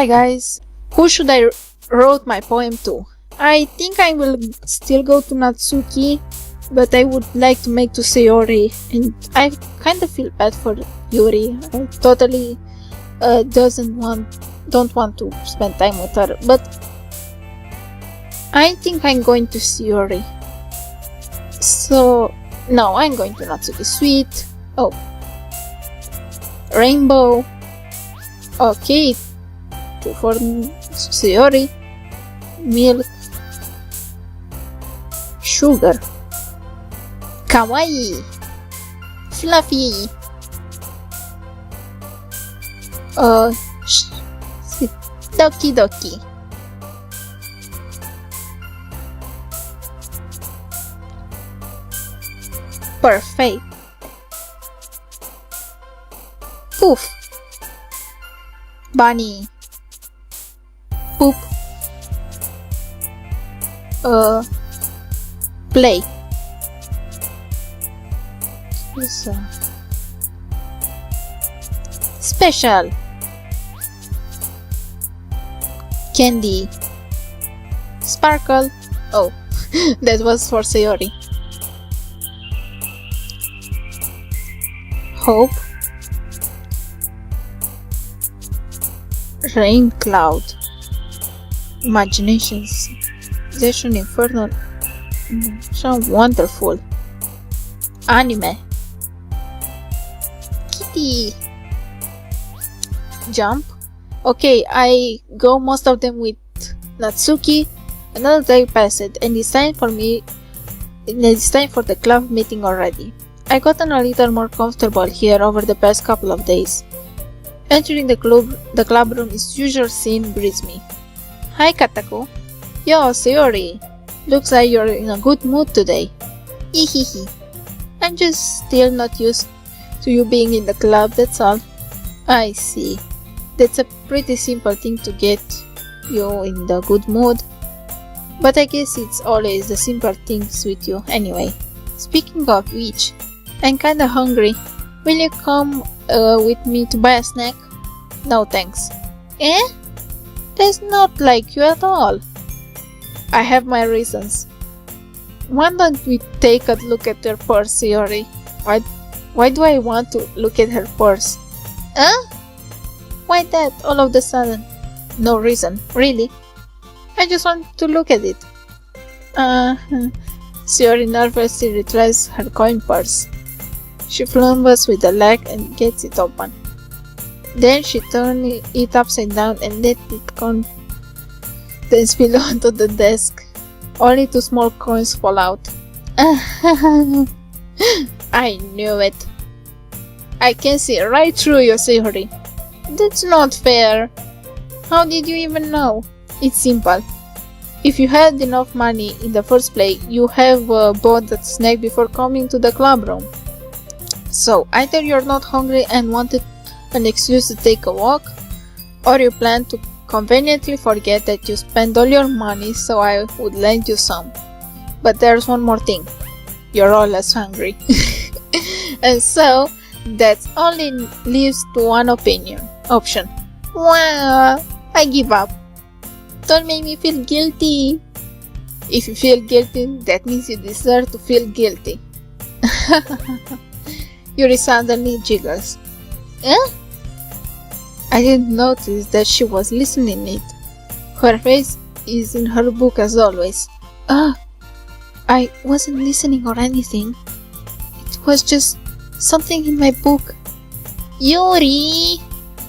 Hi guys, who should I wrote my poem to? I think I will still go to Natsuki, but I would like to make to Sayori, and I kind of feel bad for Yuri. I totally don't want to spend time with her, but I think I'm going to Sayori. So no, I'm going to Natsuki. Sweet. Oh, rainbow. Okay, two for Sayori. Milk. Sugar. Kawaii. Fluffy. Doki-Doki. Perfect. Poof. Bunny. Poop. Play. Special. Candy. Sparkle. Oh, that was for Sayori. Hope. Rain cloud. Imaginations. Session infernal. So wonderful. Anime. Kitty. Jump. Okay, I go most of them with Natsuki. Another day passed and it's time for the club meeting already. I gotten a little more comfortable here over the past couple of days. Entering the club room is usual scene greets me. Hi Katako. Yo, Sayori. Looks like you're in a good mood today. Hehehe. I'm just still not used to you being in the club, that's all. I see. That's a pretty simple thing to get you in the good mood. But I guess it's always the simple things with you anyway. Speaking of which, I'm kinda hungry. Will you come with me to buy a snack? No thanks. Eh? That's not like you at all. I have my reasons. Why don't we take a look at your purse, Sayori? Why do I want to look at her purse? Huh? Why that all of a sudden? No reason, really. I just want to look at it. Sayori nervously retrieves her coin purse. She fumbles with the leg and gets it open. Then she turns it upside down and let it contents spill onto the desk. Only 2 small coins fall out. I knew it. I can see right through you, Sayori. That's not fair. How did you even know? It's simple. If you had enough money in the first place, you have bought that snack before coming to the club room. So either you're not hungry and wanted an excuse to take a walk, or you plan to conveniently forget that you spent all your money so I would lend you some. But there's one more thing. You're all less hungry. And so that only leaves to one option. Wow, I give up. Don't make me feel guilty. If you feel guilty, that means you deserve to feel guilty. Yuri suddenly jiggles. Eh? I didn't notice that she was listening it. Her face is in her book as always. I wasn't listening or anything. It was just something in my book. Yuri!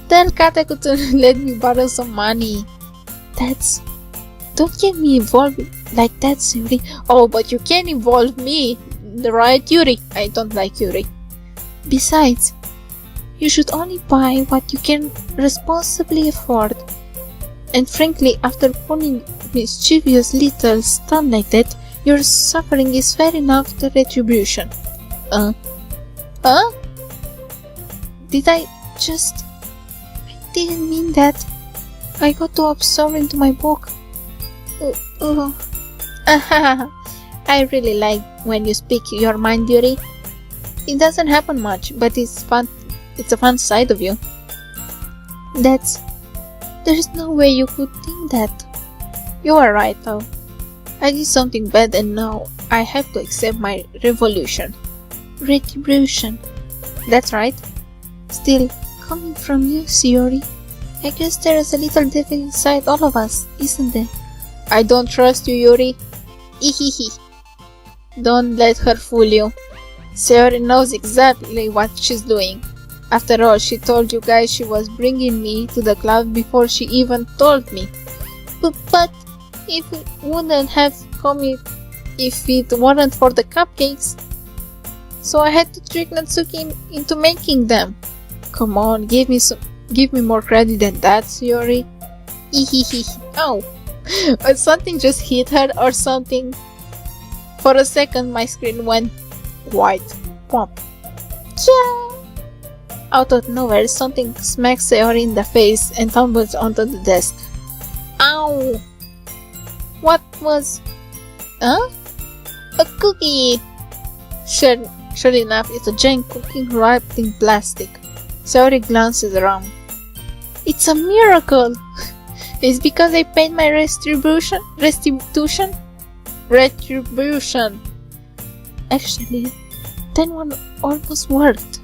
Tell Katako to let me borrow some money. Don't get me involved like that, Yuri. Oh, but you can involve me. Right, Yuri? I don't like Yuri. Besides, you should only buy what you can responsibly afford. And frankly, after pulling mischievous little stunt like that, your suffering is fair enough to retribution. Did I didn't mean that. I got too absorbed into my book. I really like when you speak your mind, Yuri. It doesn't happen much, but it's fun. It's a fun side of you. That's There's no way you could think that. You are right though. I did something bad and now I have to accept my retribution. That's right. Still, coming from you, Shiori, I guess there is a little devil inside all of us, isn't there? I don't trust you, Yuri. Ihihi. Don't let her fool you. Shiori knows exactly what she's doing. After all, she told you guys she was bringing me to the club before she even told me. But if it wouldn't have come if it weren't for the cupcakes. So I had to trick Natsuki into making them. Come on, give me more credit than that, Shiori. Oh, but something just hit her or something. For a second, my screen went white. Pop. Yeah. Out of nowhere, something smacks Shiori in the face and tumbles onto the desk. Ow! What was... Huh? A cookie! Sure enough, it's a giant cookie wrapped in plastic. Shiori glances around. It's a miracle! It's because I paid my retribution? Actually, that one almost worked.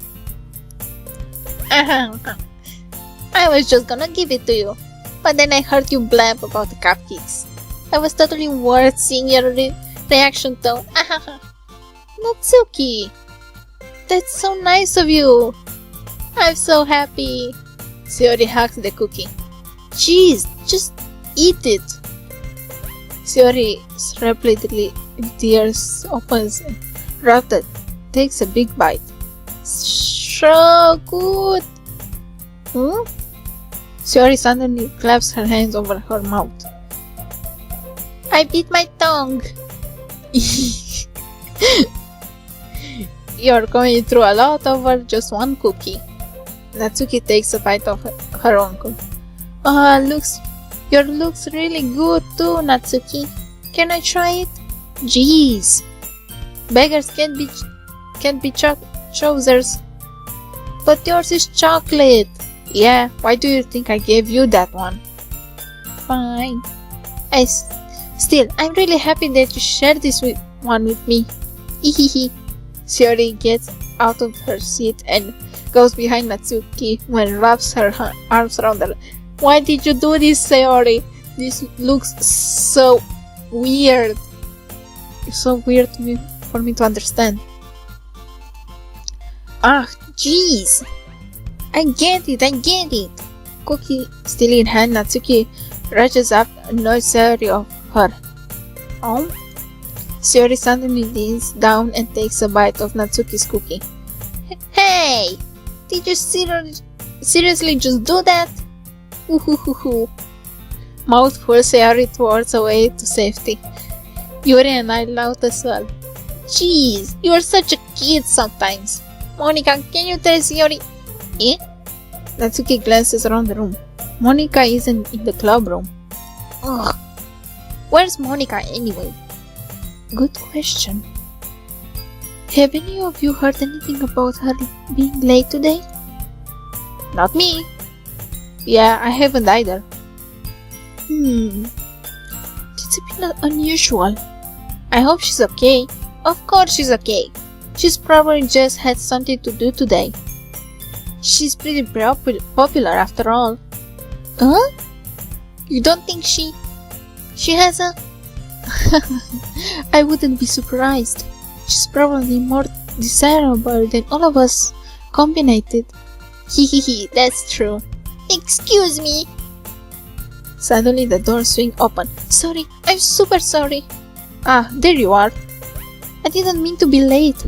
I was just gonna give it to you, but then I heard you blab about the cupcakes. That was totally worth seeing your reaction though. Natsuki! That's so nice of you! I'm so happy! Shiori hugs the cookie. Jeez, just eat it! Shiori rapidly, tears opens and Raptor takes a big bite. So good! Shiori suddenly claps her hands over her mouth. I bit my tongue! You're going through a lot over just one cookie. Natsuki takes a bite of her own cookie. Your looks really good too, Natsuki. Can I try it? Jeez. Beggars can't be choosers. But yours is chocolate. Yeah, why do you think I gave you that one? Fine. I'm really happy that you shared this one with me. Hehehe. Shiori gets out of her seat and goes behind Natsuki and wraps her arms around her. Why did you do this, Shiori? This looks so weird. It's so weird for me to understand. Jeez. I get it. Cookie still in hand, Natsuki rushes up and annoys Shiori of her. Oh? Shiori suddenly leans down and takes a bite of Natsuki's cookie. Hey! Did you seriously just do that? Ooh. Mouthful, Shiori towards away to safety. Yuri and I laughed as well. Jeez, you are such a kid sometimes. Monica, can you tell Shiori? Eh? Natsuki glances around the room. Monica isn't in the club room. Ugh. Where's Monica anyway? Good question. Have any of you heard anything about her being late today? Not me. Yeah, I haven't either. It's a bit unusual. I hope she's okay. Of course she's okay. She's probably just had something to do today. She's pretty popular after all. Huh? You don't think she has a... I wouldn't be surprised. She's probably more desirable than all of us combined. Hehehe, that's true. Excuse me. Suddenly the door swings open. Sorry, I'm super sorry. There you are. I didn't mean to be late.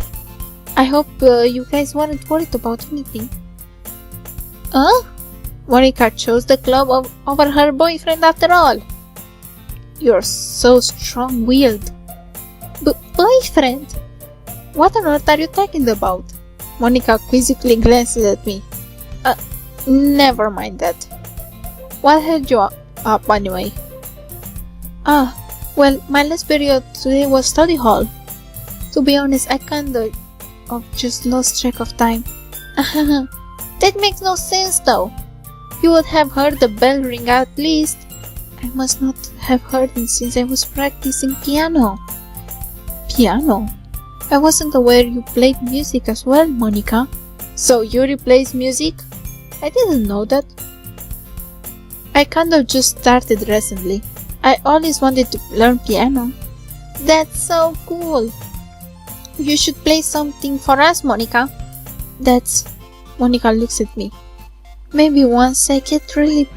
I hope you guys weren't worried about anything. Monica chose the club over her boyfriend after all. You're so strong-willed. Boyfriend? What on earth are you talking about? Monica quizzically glances at me. Never mind that. What held you up anyway? Well, my last period today was study hall. To be honest, I kinda just lost track of time. That makes no sense though. You would have heard the bell ring at least. I must not have heard it since I was practicing piano. Piano? I wasn't aware you played music as well, Monica. So Yuri plays music? I didn't know that. I kind of just started recently. I always wanted to learn piano. That's so cool. You should play something for us, Monica. Monica looks at me. Maybe once I get a little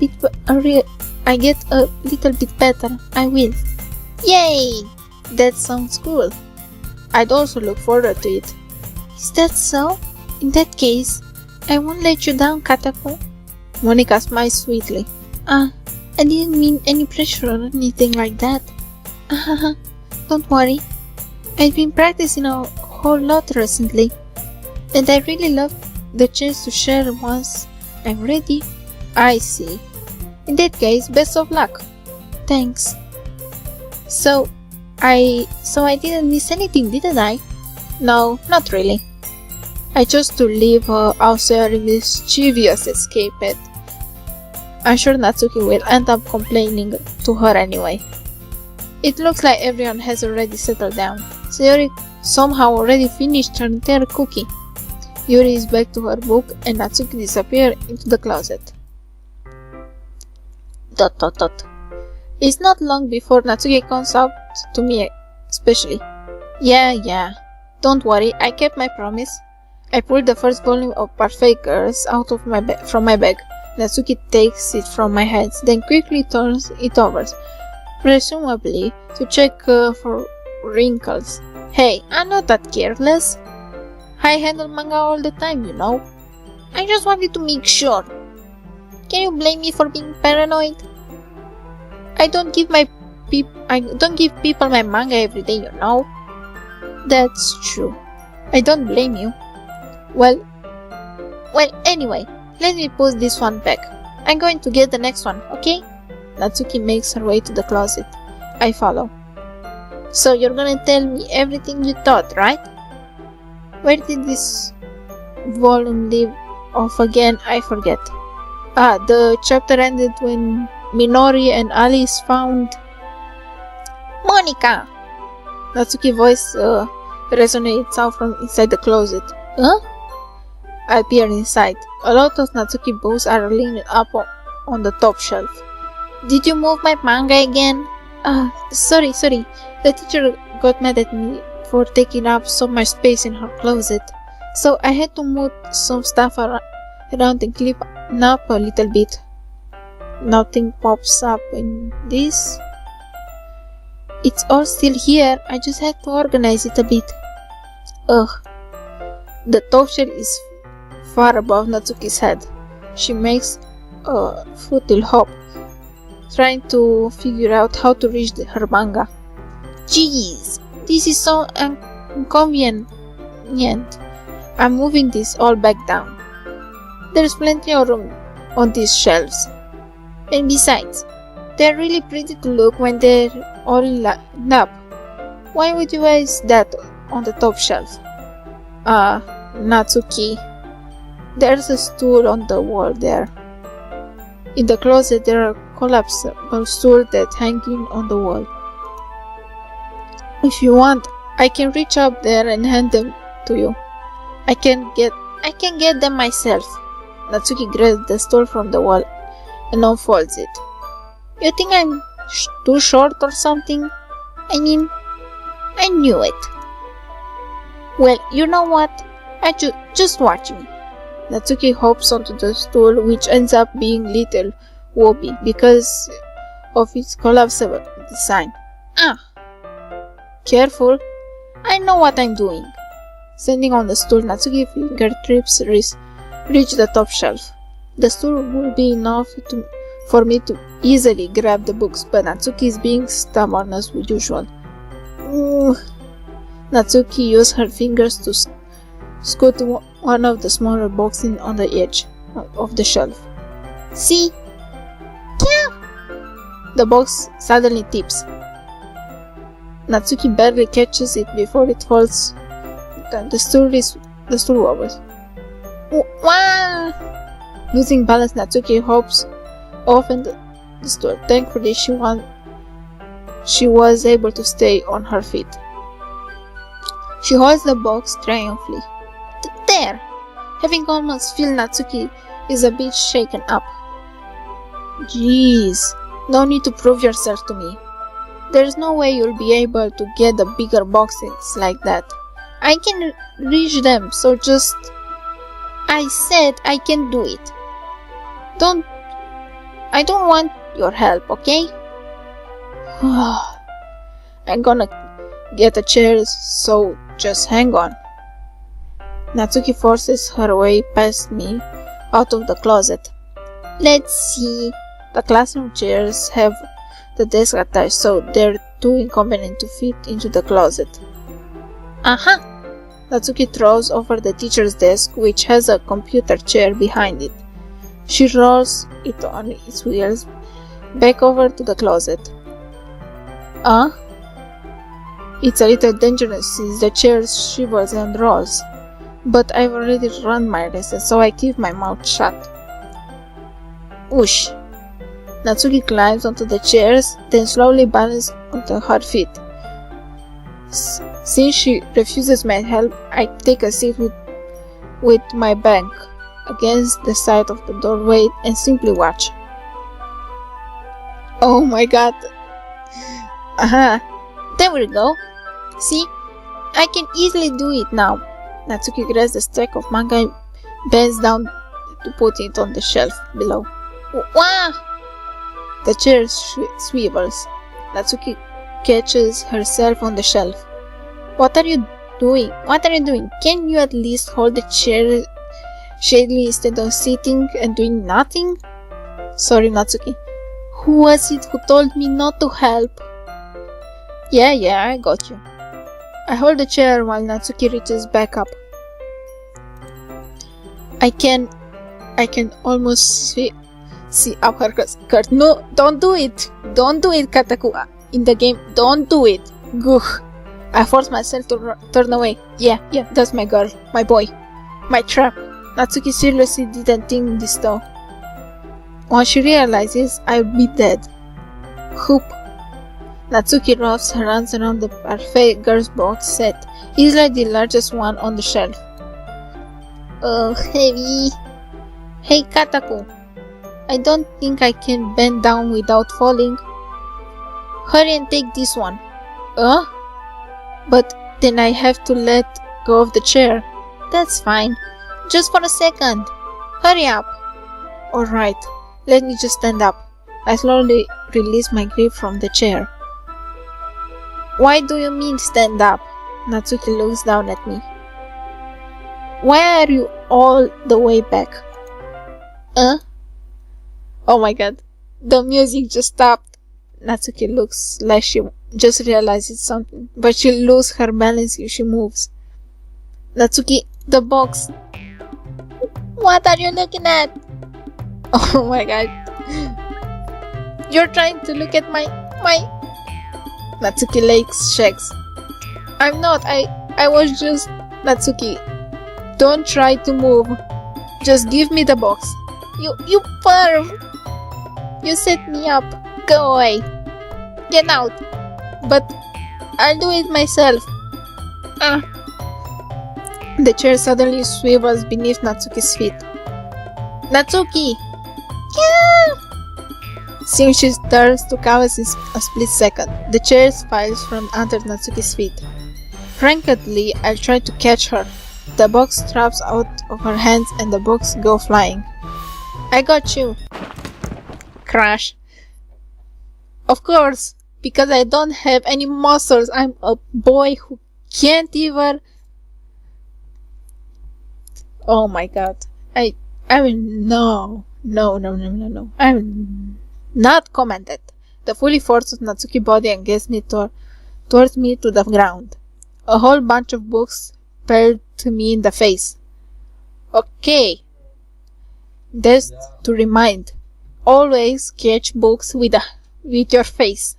bit better, I will. Yay! That sounds cool. I'd also look forward to it. Is that so? In that case, I won't let you down, Katako. Monica smiles sweetly. I didn't mean any pressure or anything like that. Don't worry. I've been practicing a whole lot recently, and I really love the chance to share once I'm ready. I see. In that case, best of luck. Thanks. So I didn't miss anything, didn't I? No, not really. I chose to leave her outside a mischievous escape it. I'm sure Natsuki will end up complaining to her anyway. It looks like everyone has already settled down. Sayori somehow already finished her entire cookie. Yuri is back to her book and Natsuki disappears into the closet. ... It's not long before Natsuki comes out to me especially. Yeah. Don't worry, I kept my promise. I pulled the first volume of Perfect Girls out of from my bag. Natsuki takes it from my hands, then quickly turns it over, presumably to check for wrinkles. Hey, I'm not that careless. I handle manga all the time, you know. I just wanted to make sure. Can you blame me for being paranoid? I don't give people my manga every day, you know. That's true. I don't blame you. Well, anyway, let me put this one back. I'm going to get the next one, okay? Natsuki makes her way to the closet. I follow. So you're gonna tell me everything you thought, right? Where did this volume leave off again? I forget. The chapter ended when Minori and Alice found Monica! Natsuki's voice resonates out from inside the closet. Huh? I peer inside. A lot of Natsuki books are leaning up on the top shelf. Did you move my manga again? Sorry. The teacher got mad at me for taking up so much space in her closet, so I had to move some stuff around and clean up a little bit. Nothing pops up in this. It's all still here, I just had to organize it a bit. The top shelf is far above Natsuki's head. She makes a futile hop, trying to figure out how to reach her manga. Jeez, this is so inconvenient. I'm moving this all back down. There's plenty of room on these shelves. And besides, they're really pretty to look when they're all lined up. Why would you waste that on the top shelf? Natsuki. There's a stool on the wall there. In the closet there are collapsible stools that hanging on the wall. If you want, I can reach up there and hand them to you. I can get them myself. Natsuki grabs the stool from the wall and unfolds it. You think I'm too short or something? I mean, I knew it. Well, you know what? Just watch me. Natsuki hops onto the stool, which ends up being little wobbly because of its collapsible design. Careful. I know what I'm doing. Standing on the stool, Natsuki's fingertips reach the top shelf. The stool will be enough for me to easily grab the books, but Natsuki is being stubborn as usual. Natsuki used her fingers to scoot one of the smaller boxes on the edge of the shelf. See? The box suddenly tips. Natsuki barely catches it before it falls. The stool wobbles. Wow! Losing balance, Natsuki hops off and the store. Thankfully, she was able to stay on her feet. She holds the box triumphantly. There! Having almost filled, Natsuki is a bit shaken up. Jeez, no need to prove yourself to me. There's no way you'll be able to get the bigger boxes like that. I can reach them, so just... I said I can do it. I don't want your help, okay? I'm gonna get a chair, so just hang on. Natsuki forces her way past me out of the closet. Let's see. The classroom chairs have the desk attached, so they're too inconvenient to fit into the closet. Aha! Natsuki throws over the teacher's desk, which has a computer chair behind it. She rolls it on its wheels back over to the closet. It's a little dangerous since the chair shivers and rolls. But I've already run my races, so I keep my mouth shut. Whoosh! Natsuki climbs onto the chairs, then slowly balances onto her feet. Since she refuses my help, I take a seat with my back against the side of the doorway and simply watch. Oh my god! There we go. See? I can easily do it now. Natsuki grabs the stack of manga and bends down to put it on the shelf below. Wah! The chair swivels. Natsuki catches herself on the shelf. What are you doing? What are you doing? Can you at least hold the chair shadily instead of sitting and doing nothing? Sorry, Natsuki. Who was it who told me not to help? Yeah, I got you. I hold the chair while Natsuki reaches back up. I can almost see up her skirt. No, don't do it. Don't do it, Kataku. In the game, don't do it. Gugh. I force myself to turn away. Yeah, that's my girl, my boy, my trap. Natsuki seriously didn't think this though. Once she realizes I'll be dead. Hoop. Natsuki wraps her arms around the parfait girl's box set, easily the largest one on the shelf. Oh, heavy. Hey, Kataku. I don't think I can bend down without falling. Hurry and take this one. But then I have to let go of the chair. That's fine. Just for a second. Hurry up. Alright, let me just stand up. I slowly release my grip from the chair. Why do you mean stand up? Natsuki looks down at me. Why are you all the way back? Oh my god. The music just stopped. Natsuki looks like she just realizes something, but she loses her balance if she moves. Natsuki, the box. What are you looking at? Oh my god. You're trying to look at my... Natsuki legs shakes. I'm not. I was just... Natsuki, don't try to move. Just give me the box. You perv. You set me up. Go away. Get out. But I'll do it myself. The chair suddenly swivels beneath Natsuki's feet. Natsuki! Yeah! Seeing she turns to cover in a split second, the chair files from under Natsuki's feet. Frantically, I try to catch her. The box drops out of her hands and the books go flying. I got you! Crash. Of course, because I don't have any muscles. I'm a boy who can't even... Oh my god. I will no. I will not comment it. The fully forces Natsuki body and gets me towards me to the ground. A whole bunch of books pelted me in the face. Okay. Just to remind, always catch books with your face.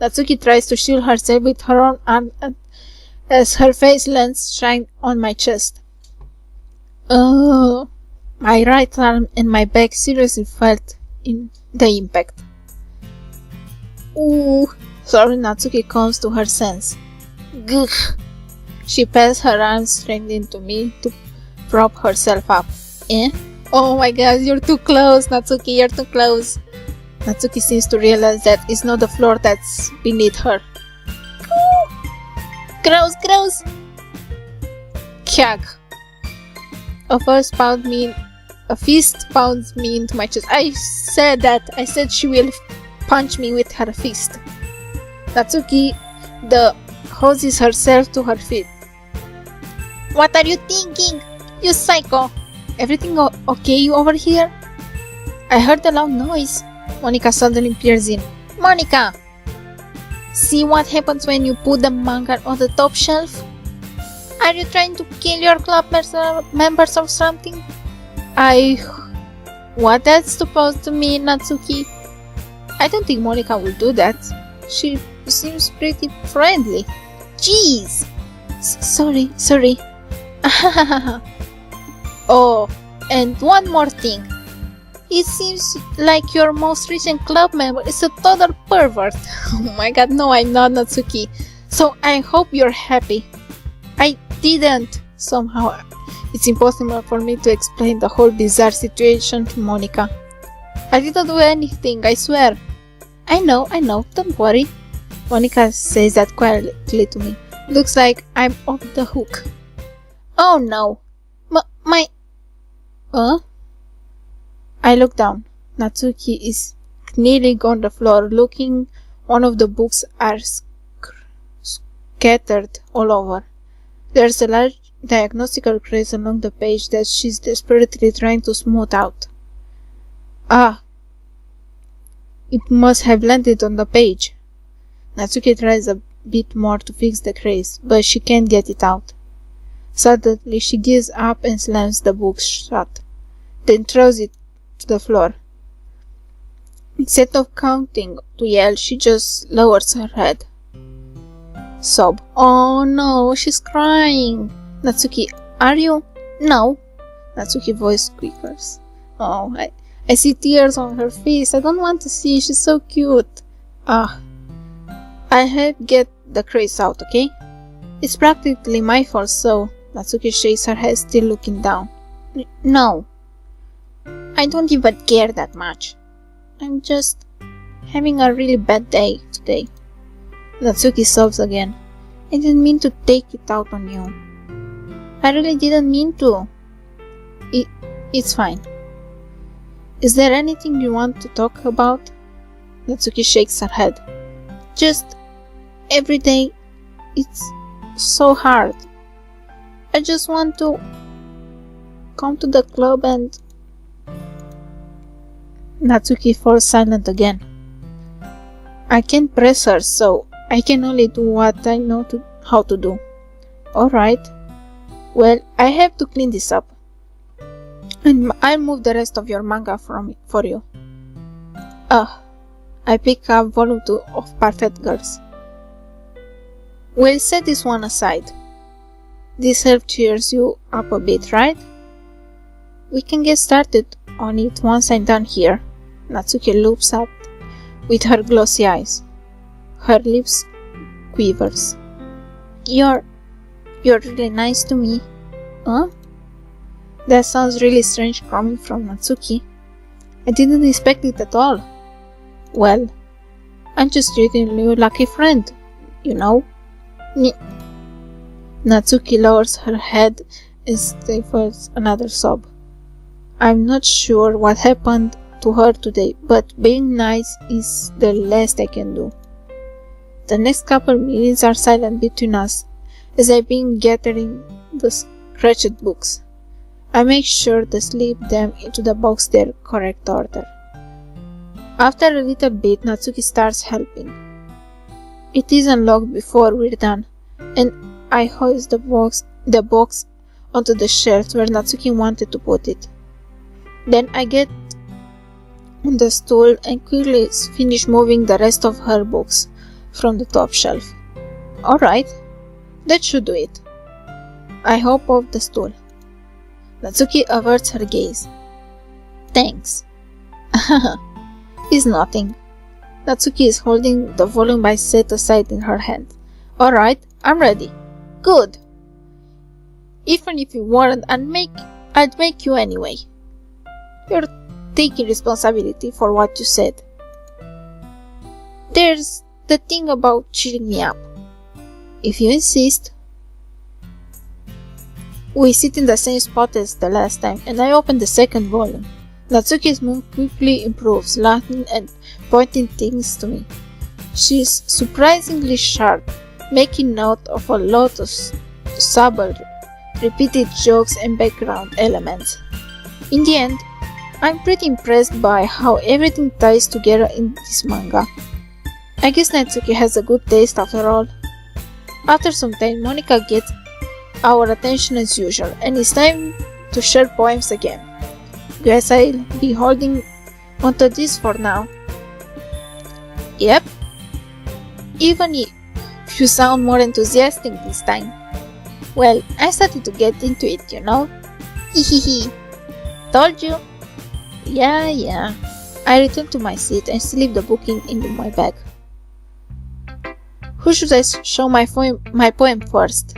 Natsuki tries to shield herself with her own arm as her face lands shine on my chest. My right arm and my back seriously felt in the impact. Ooh, sorry. Natsuki comes to her sense. Gugh. She passed her arms straight into me to prop herself up. Eh? Oh my god, you're too close, Natsuki, you're too close. Natsuki seems to realize that it's not the floor that's beneath her. Ooh. Gross, gross! Kyak. A fist pounds me into my chest. I said she will punch me with her fist. Natsuki hoses herself to her feet. What are you thinking? You psycho! Everything okay over here? I heard a loud noise. Monica suddenly peers in. Monica! See what happens when you put the manga on the top shelf? Are you trying to kill your club members or something? What that's supposed to mean, Natsuki? I don't think Monica will do that. She seems pretty friendly. Jeez! Sorry. Oh, and one more thing. It seems like your most recent club member is a total pervert. Oh my god, no, I'm not, Natsuki. So I hope you're happy. I didn't. Somehow, it's impossible for me to explain the whole bizarre situation to Monica. I didn't do anything, I swear. I know, don't worry. Monica says that quietly to me. Looks like I'm off the hook. Oh no. I look down. Natsuki is kneeling on the floor, looking. One of the books are scattered all over. There's a large diagnostical trace along the page that she's desperately trying to smooth out. It must have landed on the page. Natsuki tries a bit more to fix the trace, but she can't get it out. Suddenly, she gives up and slams the book shut, then throws it to the floor. Instead of counting to yell, she just lowers her head. Sob. Oh no, she's crying. Natsuki, are you? No. Natsuki's voice quivers. Oh, I see tears on her face. I don't want to see. She's so cute. I help get the trace out, okay? It's practically my fault, so... Natsuki shakes her head, still looking down. No. I don't even care that much. I'm just having a really bad day today. Natsuki sobs again. I didn't mean to take it out on you. I really didn't mean to. It's fine. Is there anything you want to talk about? Natsuki shakes her head. Just every day. It's so hard. I just want to come to the club and... Natsuki falls silent again. I can't press her, so I can only do what I know how to do. Alright. Well, I have to clean this up. And I'll move the rest of your manga for you. I pick up volume 2 of Perfect Girls. We'll set this one aside. This help cheers you up a bit, right? We can get started on it once I'm done here. Natsuki looks up with her glossy eyes. Her lips quivers. You're really nice to me. Huh? That sounds really strange coming from Natsuki. I didn't expect it at all. Well, I'm just treating you like a friend, you know? Natsuki lowers her head and stifles another sob. I'm not sure what happened to her today, but being nice is the least I can do. The next couple minutes are silent between us as I begin gathering the scratched books. I make sure to slip them into the box their correct order. After a little bit, Natsuki starts helping. It is unlocked before we're done, and I hoist the box onto the shelf where Natsuki wanted to put it. Then I get on the stool and quickly finish moving the rest of her books from the top shelf. Alright, that should do it. I hop off the stool. Natsuki averts her gaze. Thanks. It's nothing. Natsuki is holding the volume I set aside in her hand. Alright, I'm ready. Good. Even if you weren't, I'd make you anyway. You're taking responsibility for what you said. There's the thing about cheering me up. If you insist. We sit in the same spot as the last time, and I open the second volume. Natsuki's mood quickly improves, laughing and pointing things to me. She's surprisingly sharp, making note of a lot of subtle, repeated jokes and background elements. In the end, I'm pretty impressed by how everything ties together in this manga. I guess Natsuki has a good taste after all. After some time, Monica gets our attention as usual, and it's time to share poems again. Guess I'll be holding onto this for now. Yep. Even if you sound more enthusiastic this time. Well, I started to get into it, you know. Hehehe. Told you. Yeah. I return to my seat and slip the book into my bag. Who should I show my poem first?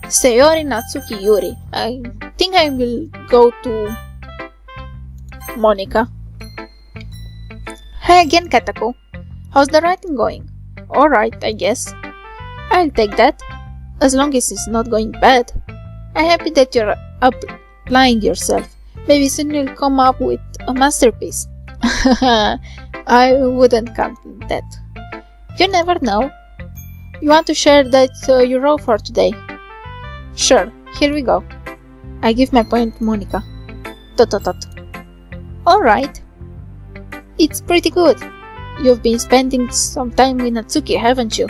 Sayori Natsuki Yuri. I think I will go to Monica. Hi again, Katako. How's the writing going? Alright, I guess. I'll take that, as long as it's not going bad. I'm happy that you're applying yourself. Maybe soon you'll come up with a masterpiece. I wouldn't count on that. You never know. You want to share that you wrote for today? Sure, here we go. I give my poem to Monica. Tot. Alright. It's pretty good. You've been spending some time with Natsuki, haven't you?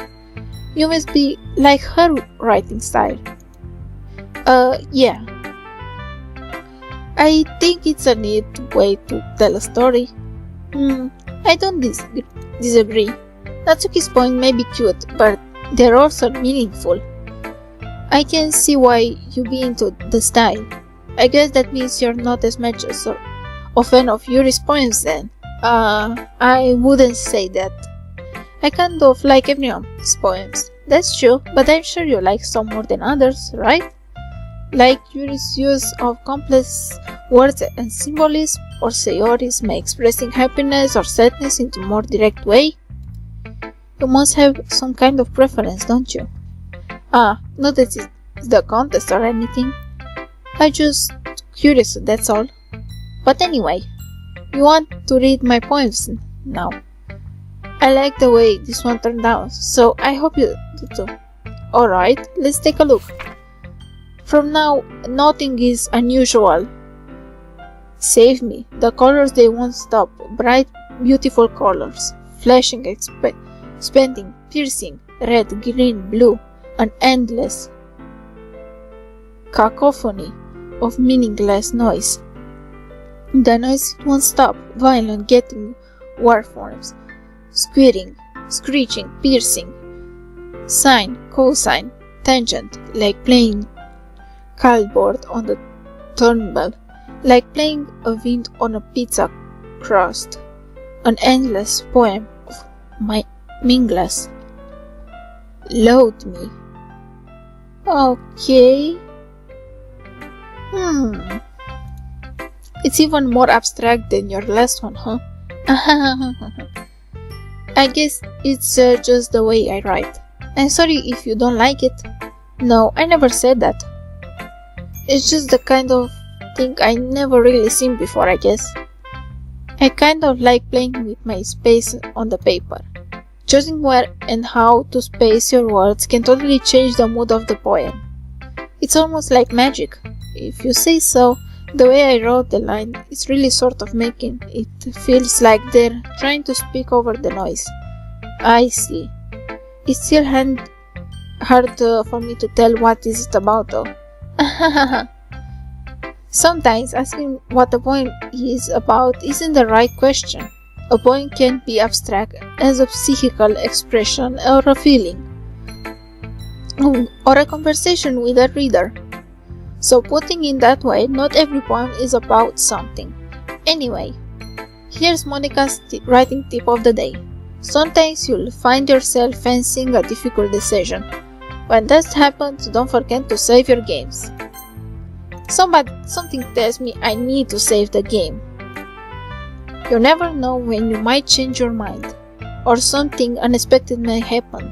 You must be like her writing style. Yeah. I think it's a neat way to tell a story. I don't disagree. Natsuki's poems may be cute, but they're also meaningful. I can see why you be into the style. I guess that means you're not as much as a fan of Yuri's poems then. I wouldn't say that. I kind of like everyone's poems. That's true, but I'm sure you like some more than others, right? Like Yuri's use of complex words and symbolism, or Sayori's by expressing happiness or sadness in a more direct way. You must have some kind of preference, don't you? Not that it's the contest or anything. I'm just curious, that's all. But anyway, you want to read my poems now. I like the way this one turned out, so I hope you do too. Alright, let's take a look. From now, nothing is unusual. Save me. The colors they won't stop. Bright, beautiful colors. Flashing, expanding, piercing. Red, green, blue. An endless cacophony of meaningless noise. The noise won't stop. Violent, getting war forms. Squealing, screeching, piercing. Sine, cosine, tangent, like playing cardboard on the turnbuckle, like playing a wind on a pizza crust. An endless poem of my meaningless. Load me. Okay. It's even more abstract than your last one, huh? I guess it's just the way I write. I'm sorry if you don't like it. No, I never said that. It's just the kind of thing I never really seen before, I guess. I kind of like playing with my space on the paper. Choosing where and how to space your words can totally change the mood of the poem. It's almost like magic. If you say so, the way I wrote the line is really sort of making it feels like they're trying to speak over the noise. I see. It's still hard for me to tell what is it about though. Sometimes asking what a poem is about isn't the right question. A poem can be abstract as a psychical expression or a feeling, or a conversation with a reader. So putting it that way, not every poem is about something. Anyway, here's Monica's writing tip of the day. Sometimes you'll find yourself facing a difficult decision. When that happens, don't forget to save your games. Something tells me I need to save the game. You never know when you might change your mind, or something unexpected may happen.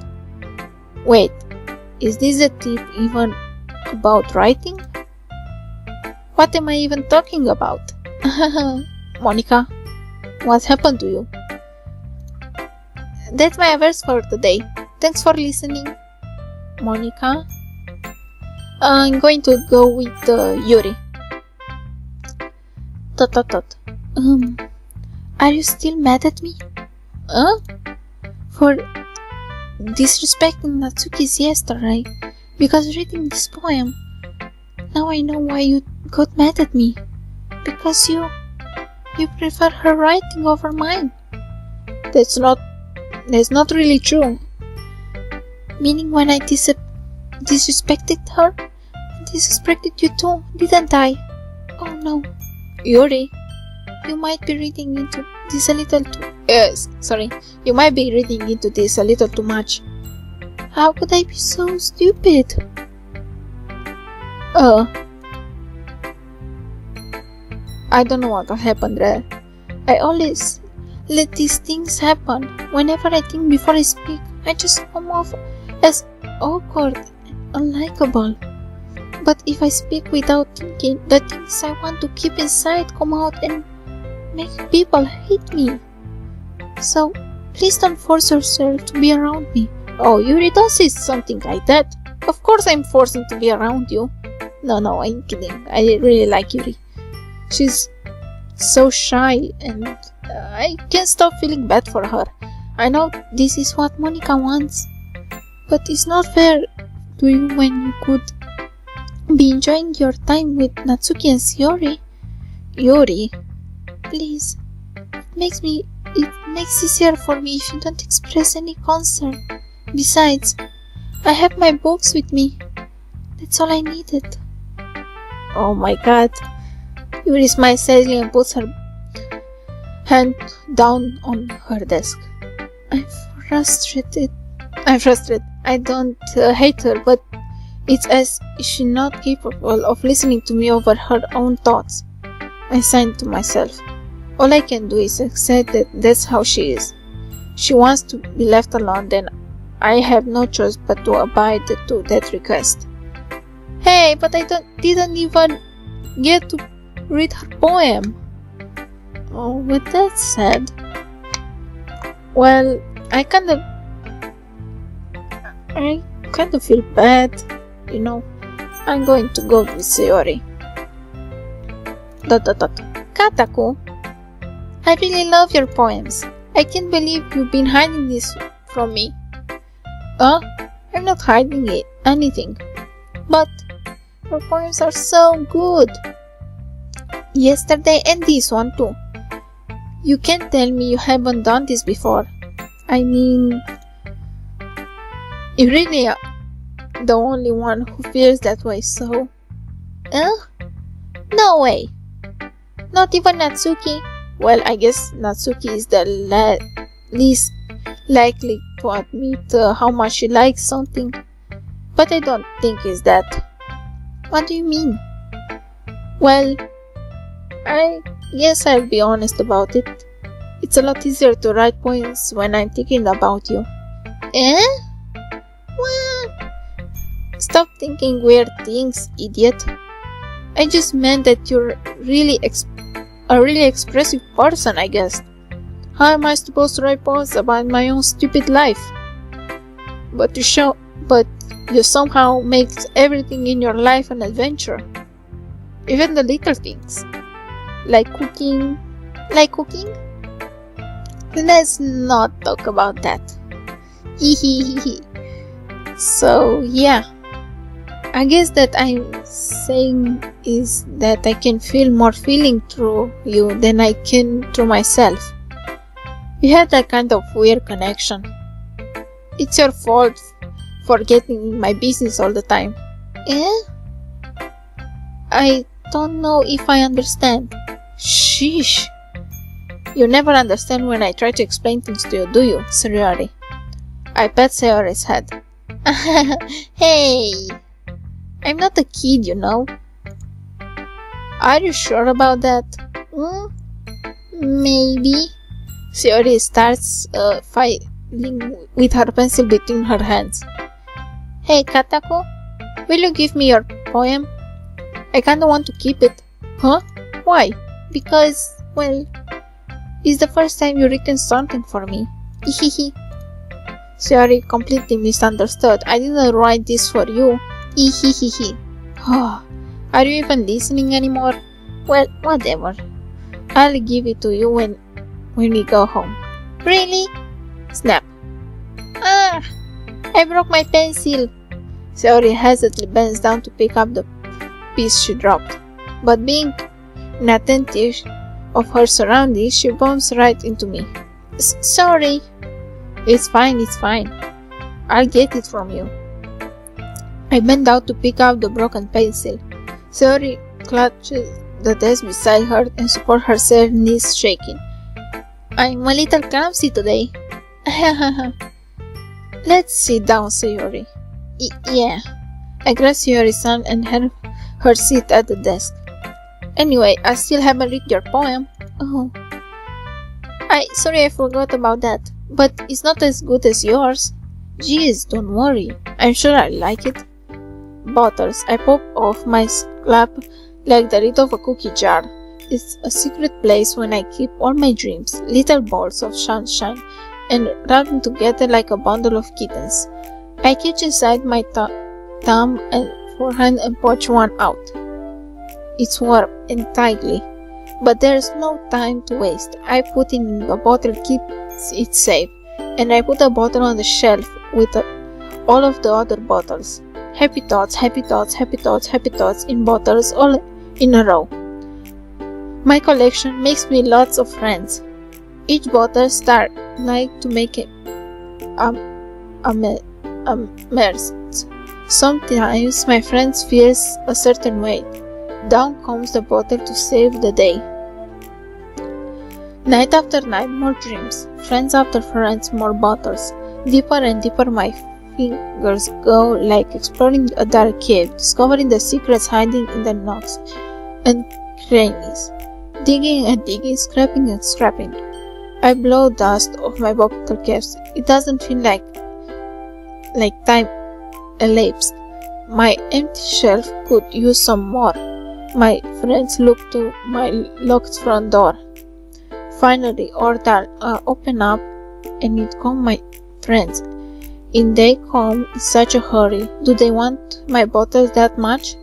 Wait, is this a tip even about writing? What am I even talking about? Monica, what happened to you? That's my verse for today. Thanks for listening. Monica? I'm going to go with Yuri. Are you still mad at me? For disrespecting Natsuki's yesterday because reading this poem. Now I know why you got mad at me. Because you prefer her writing over mine. That's not really true. Meaning when I disrespected her, I disrespected you too, didn't I? Oh no. Yuri, you might be reading into this a little you might be reading into this a little too much. How could I be so stupid? I don't know what happened there. I always let these things happen. Whenever I think before I speak, I just come off as awkward and unlikable. But if I speak without thinking, the things I want to keep inside come out and make people hate me. So, please don't force yourself to be around me. Oh, Yuri, don't say something like that. Of course I'm forcing to be around you. No, I'm kidding. I really like Yuri. She's so shy and I can't stop feeling bad for her. I know this is what Monica wants, but it's not fair to you when you could be enjoying your time with Natsuki and Shiori. Yuri, please, it makes it easier for me if you don't express any concern. Besides, I have my books with me. That's all I needed. Oh my god. Yuri smiles sadly and puts her hand down on her desk. I'm frustrated. I don't hate her, but it's as if she's not capable of listening to me over her own thoughts. I sighed to myself. All I can do is accept that that's how she is. She wants to be left alone, then I have no choice but to abide to that request. Hey, but I didn't even get to read her poem. Oh, but that's sad. Well, I kind of feel bad, you know. I'm going to go with Sayori. Kataku, I really love your poems. I can't believe you've been hiding this from me. I'm not hiding anything. But your poems are so good. Yesterday and this one too. You can't tell me you haven't done this before. I mean, you really are the only one who feels that way, so... No way. Not even Natsuki. Well, I guess Natsuki is the least likely to admit how much she likes something. But I don't think it's that. What do you mean? Well, I guess I'll be honest about it. It's a lot easier to write poems when I'm thinking about you. What? Stop thinking weird things, idiot. I just meant that you're really a really expressive person, I guess. How am I supposed to write poems about my own stupid life? But you somehow make everything in your life an adventure. Even the little things. Like cooking. Let's not talk about that. So, yeah. I guess that I'm saying is that I can feel more feeling through you than I can through myself. We had that kind of weird connection. It's your fault for getting in my business all the time. I don't know if I understand. Sheesh. You never understand when I try to explain things to you, do you, Sayori? I pat Sayori's head. Hey! I'm not a kid, you know. Are you sure about that? Maybe. Sayori starts filing with her pencil between her hands. Hey, Katako, will you give me your poem? I kinda want to keep it. Huh? Why? Because, well, it's the first time you've written something for me. Hehehe. Sayori completely misunderstood. I didn't write this for you. Hehehe. Are you even listening anymore? Well, whatever. I'll give it to you when we go home. Really? Snap. Ah! I broke my pencil. Sayori hesitantly bends down to pick up the piece she dropped. But being inattentive of her surroundings, she bumps right into me. Sorry. It's fine. I'll get it from you. I bend down to pick up the broken pencil. Sayori clutches the desk beside her and supports herself, knees shaking. I'm a little clumsy today. Let's sit down, Sayori. Yeah. I grab Sayori's hand and have her sit at the desk. Anyway, I still haven't read your poem. Oh. Sorry, I forgot about that. But it's not as good as yours. Jeez, don't worry. I'm sure I like it. Bottles. I pop off my lap like the lid of a cookie jar. It's a secret place when I keep all my dreams, little balls of sunshine, and wrap them together like a bundle of kittens. I catch inside my thumb and forehand and poach one out. It's warm and tightly, but there's no time to waste. I put it in the bottle, keeps it safe, and I put the bottle on the shelf with all of the other bottles. Happy thoughts, happy thoughts, happy thoughts, happy thoughts in bottles all in a row. My collection makes me lots of friends. Each bottle start like to make a mess. Sometimes my friends feels a certain way. Down comes the bottle to save the day. Night after night, more dreams. Friends after friends, more bottles. Deeper and deeper my fingers go, like exploring a dark cave, discovering the secrets hiding in the nooks and crannies. Digging and digging, scraping and scraping. I blow dust off my bottle caps. It doesn't feel like time elapsed. My empty shelf could use some more. My friends look to my locked front door. Finally, order open up, and it come my friends. And they come in such a hurry. Do they want my bottles that much?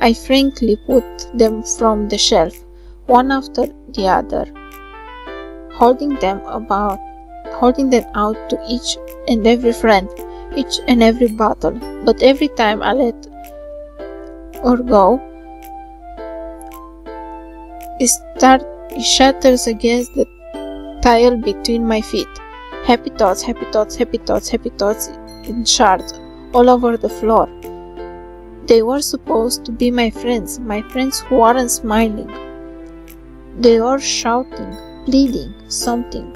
I frankly put them from the shelf, one after the other, holding them out to each and every friend, each and every bottle. But every time I let her go, it shatters against the tile between my feet. Happy thoughts, happy thoughts, happy thoughts, happy thoughts in shards all over the floor. They were supposed to be my friends who aren't smiling. They are shouting, pleading, something.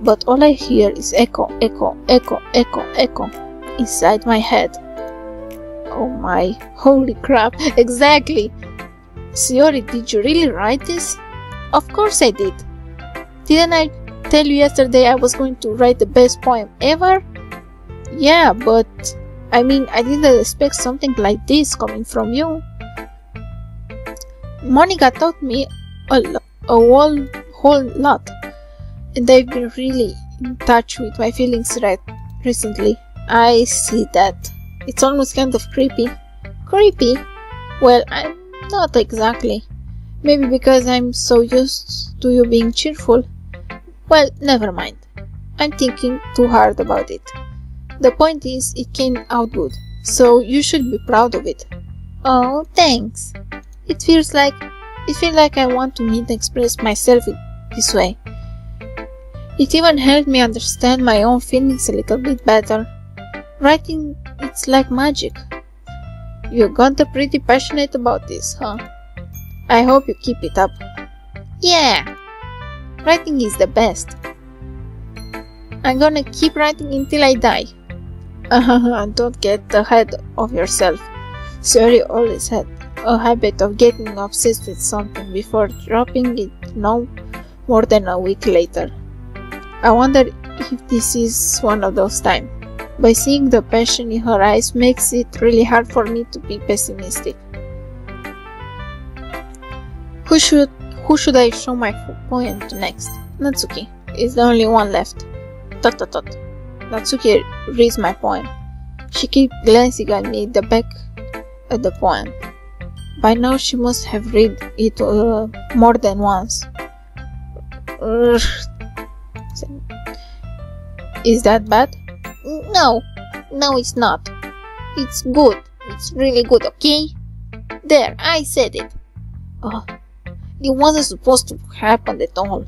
But all I hear is echo, echo, echo, echo, echo inside my head. Oh my, holy crap, exactly! Sayori, did you really write this? Of course I did. Didn't I tell you yesterday I was going to write the best poem ever? Yeah, but I didn't expect something like this coming from you. Monica taught me a whole lot, and I've been really in touch with my feelings recently. I see that. It's almost kind of creepy. Creepy? Well, I'm not exactly. Maybe because I'm so used to you being cheerful. Well, never mind. I'm thinking too hard about it. The point is, it came out good, so you should be proud of it. Oh, thanks. It feels like I want to meet and express myself this way. It even helped me understand my own feelings a little bit better. Writing, it's like magic. You got pretty passionate about this, huh? I hope you keep it up. Yeah! Writing is the best. I'm gonna keep writing until I die. Don't get ahead of yourself. Suri always had a habit of getting obsessed with something before dropping it no more than a week later. I wonder if this is one of those times. By seeing the passion in her eyes makes it really hard for me to be pessimistic. Who should I show my poem to next? Natsuki is the only one left. Tot. Natsuki reads my poem. She keeps glancing at me at the back of the poem. By now she must have read it more than once. Is that bad? No, it's not. It's good. It's really good, okay? There, I said it. It wasn't supposed to happen at all.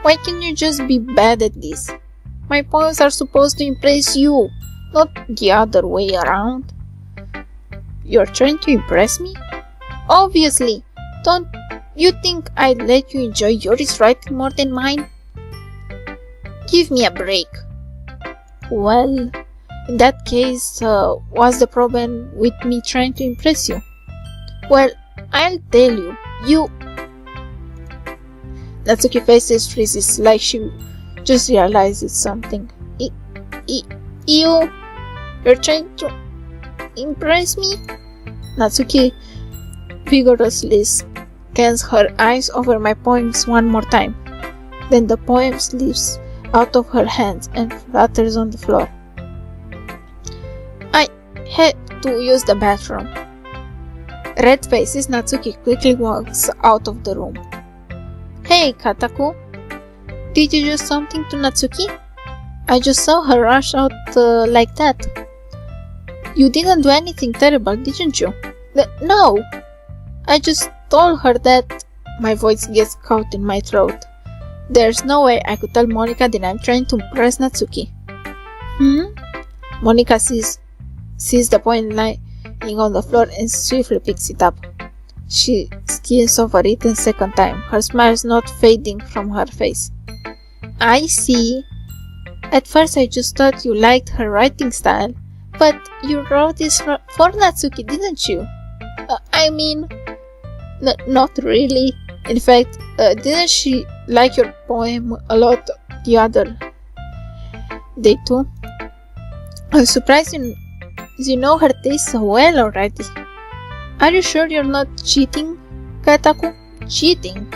Why can't you just be bad at this? My poems are supposed to impress you, not the other way around. You're trying to impress me? Obviously. Don't you think I'd let you enjoy yours writing more than mine? Give me a break. Well, in that case, what's the problem with me trying to impress you? Well, I'll tell you. Natsuki faces freezes like she just realizes something. You're trying to impress me? Natsuki vigorously scans her eyes over my poems one more time. Then the poem slips out of her hands and flutters on the floor. I had to use the bathroom. Red faces, Natsuki quickly walks out of the room. Hey, Kataku. Did you do something to Natsuki? I just saw her rush out like that. You didn't do anything terrible, didn't you? No. I just told her that. My voice gets caught in my throat. There's no way I could tell Monika that I'm trying to impress Natsuki. Monika sees the poem lying on the floor and swiftly picks it up. She skims over it a second time, her smile not fading from her face. I see. At first I just thought you liked her writing style, but you wrote this for Natsuki, didn't you? Not really. In fact, didn't she like your poem a lot the other day too? I'm surprised you know her taste so well already. Are you sure you're not cheating, Kataku? Cheating?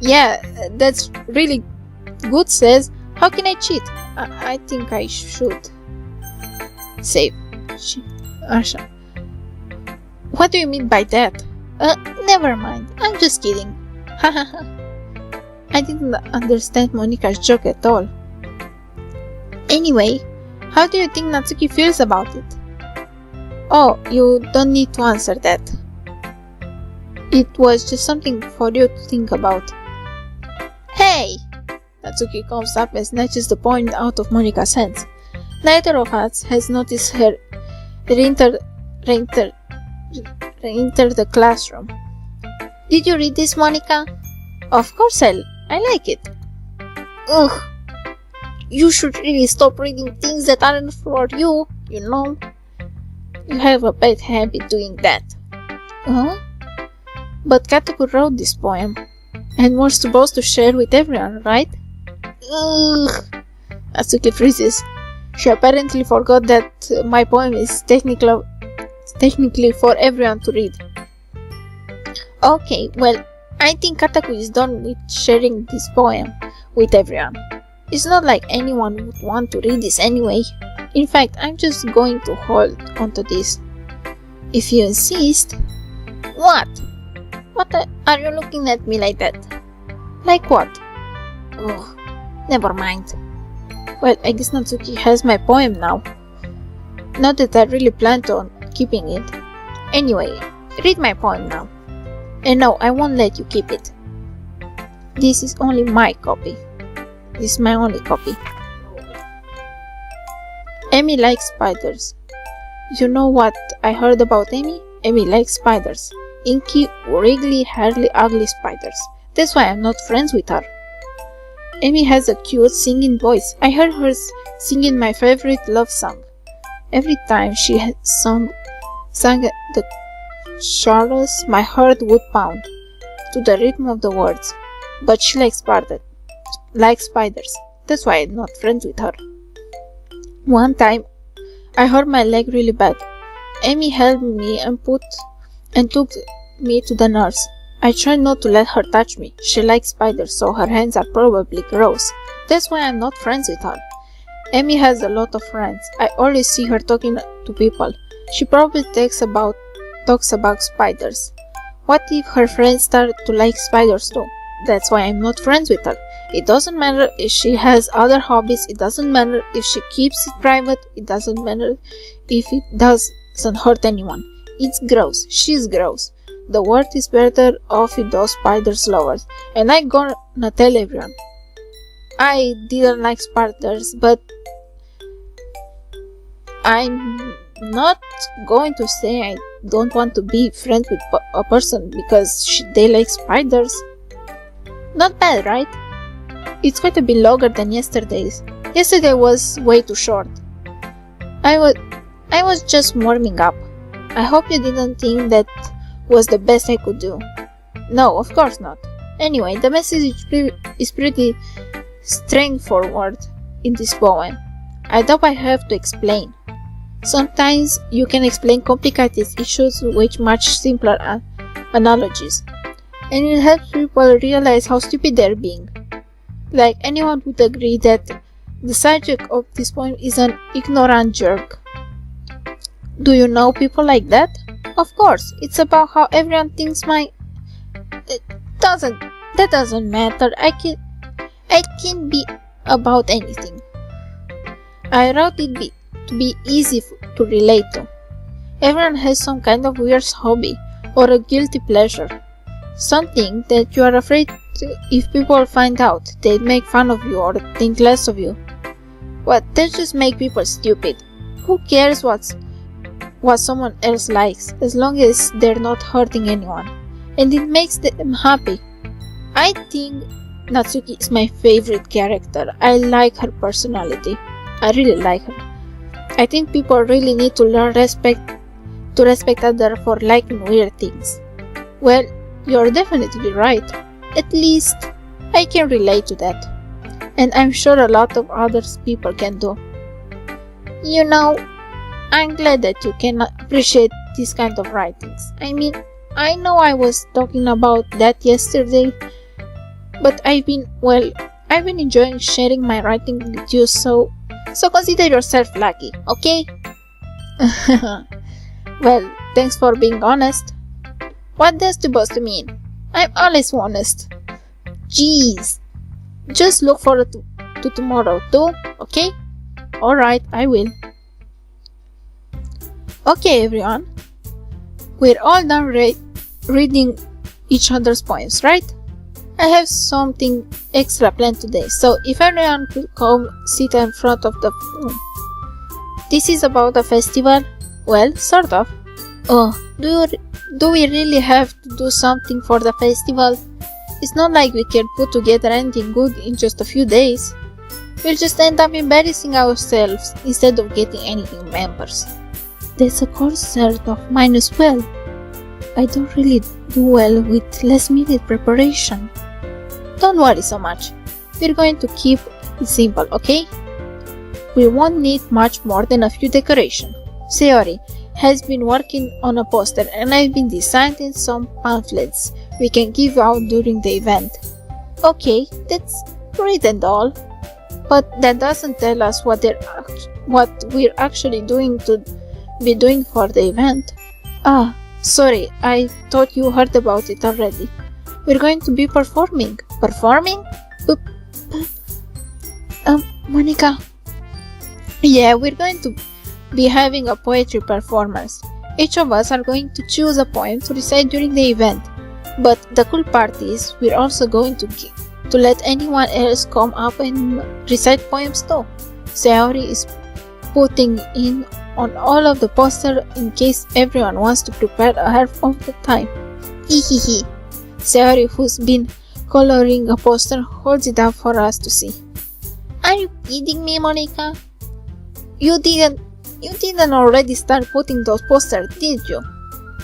Yeah, that's really good, says. How can I cheat? I think I should. Save. Asha. What do you mean by that? Never mind. I'm just kidding. Hahaha. I didn't understand Monika's joke at all. Anyway, how do you think Natsuki feels about it? Oh, you don't need to answer that. It was just something for you to think about. Hey! Natsuki comes up and snatches the poem out of Monika's hands. Neither of us has noticed her re-enter the classroom. Did you read this, Monika? Of course I like it. Ugh. You should really stop reading things that aren't for you, you know. You have a bad habit doing that. Huh? But Kataku wrote this poem, and we're supposed to share with everyone, right? Ugh. Natsuki freezes. She apparently forgot that my poem is technically for everyone to read. Okay, well, I think Kataku is done with sharing this poem with everyone. It's not like anyone would want to read this anyway. In fact, I'm just going to hold onto this. If you insist. What? What are you looking at me like that? Like what? Oh, never mind. Well, I guess Natsuki has my poem now. Not that I really planned on keeping it. Anyway, read my poem now. And no, I won't let you keep it. This is only my copy. This is my only copy. Amy likes spiders. You know what I heard about Amy? Amy likes spiders. Inky, wriggly, hairy, ugly spiders. That's why I'm not friends with her. Amy has a cute singing voice. I heard her singing my favorite love song. Every time she sang the chorus, my heart would pound to the rhythm of the words. But she likes spiders. That's why I'm not friends with her. One time, I hurt my leg really bad. Amy helped me and took me to the nurse. I tried not to let her touch me. She likes spiders, so her hands are probably gross. That's why I'm not friends with her. Amy has a lot of friends. I always see her talking to people. She probably talks about spiders. What if her friends start to like spiders too? That's why I'm not friends with her. It doesn't matter if she has other hobbies. It doesn't matter if she keeps it private. It doesn't matter if it doesn't hurt anyone. It's gross. She's gross. The world is better off with those spiders lovers. And I'm gonna tell everyone. I didn't like spiders, but I'm not going to say I don't want to be friends with a person because they like spiders. Not bad, right? It's quite a bit longer than yesterday's. Yesterday was way too short. I was just warming up. I hope you didn't think that was the best I could do. No, of course not. Anyway, the message is pretty straightforward in this poem. I doubt I have to explain. Sometimes you can explain complicated issues with much simpler analogies, and it helps people realize how stupid they're being. Like, anyone would agree that the subject of this poem is an ignorant jerk. Do you know people like that? Of course, it's about how everyone thinks that doesn't matter. I can be about anything. I wrote it to be easy to relate to. Everyone has some kind of weird hobby or a guilty pleasure. Something that you are afraid if people find out, they'd make fun of you or think less of you. But that just make people stupid. Who cares what someone else likes, as long as they're not hurting anyone, and it makes them happy. I think Natsuki is my favorite character. I like her personality. I really like her. I think people really need to learn to respect others for liking weird things. Well, you're definitely right. At least I can relate to that. And I'm sure a lot of other people can do. You know, I'm glad that you can appreciate this kind of writings. I mean, I know I was talking about that yesterday, but I've been enjoying sharing my writing with you, so consider yourself lucky, okay? Well, thanks for being honest. What does supposed to mean? I'm always honest. Jeez. Just look forward to tomorrow too, okay? Alright, I will. Okay, everyone. We're all done reading each other's poems, right? I have something extra planned today, so if everyone could come sit in front of the phone. This is about a festival? Well, sort of. Oh, do we really have to do something for the festival? It's not like we can put together anything good in just a few days. We'll just end up embarrassing ourselves instead of getting any new members. That's a concern of mine as well. I don't really do well with last-minute preparation. Don't worry so much. We're going to keep it simple, okay? We won't need much more than a few decorations. Sayori has been working on a poster and I've been designing some pamphlets we can give out during the event. Okay, that's great and all, but that doesn't tell us what we're actually doing to be doing for the event. Ah, sorry, I thought you heard about it already. We're going to be performing. Performing? Monica. Yeah, we're going to be having a poetry performance. Each of us are going to choose a poem to recite during the event. But the cool part is, we're also going to let anyone else come up and recite poems too. Sayori is putting in on all of the posters in case everyone wants to prepare half of the time. Hehehe. Sayori, who's been coloring a poster, holds it up for us to see. Are you kidding me, Monica? You didn't already start putting those posters, did you?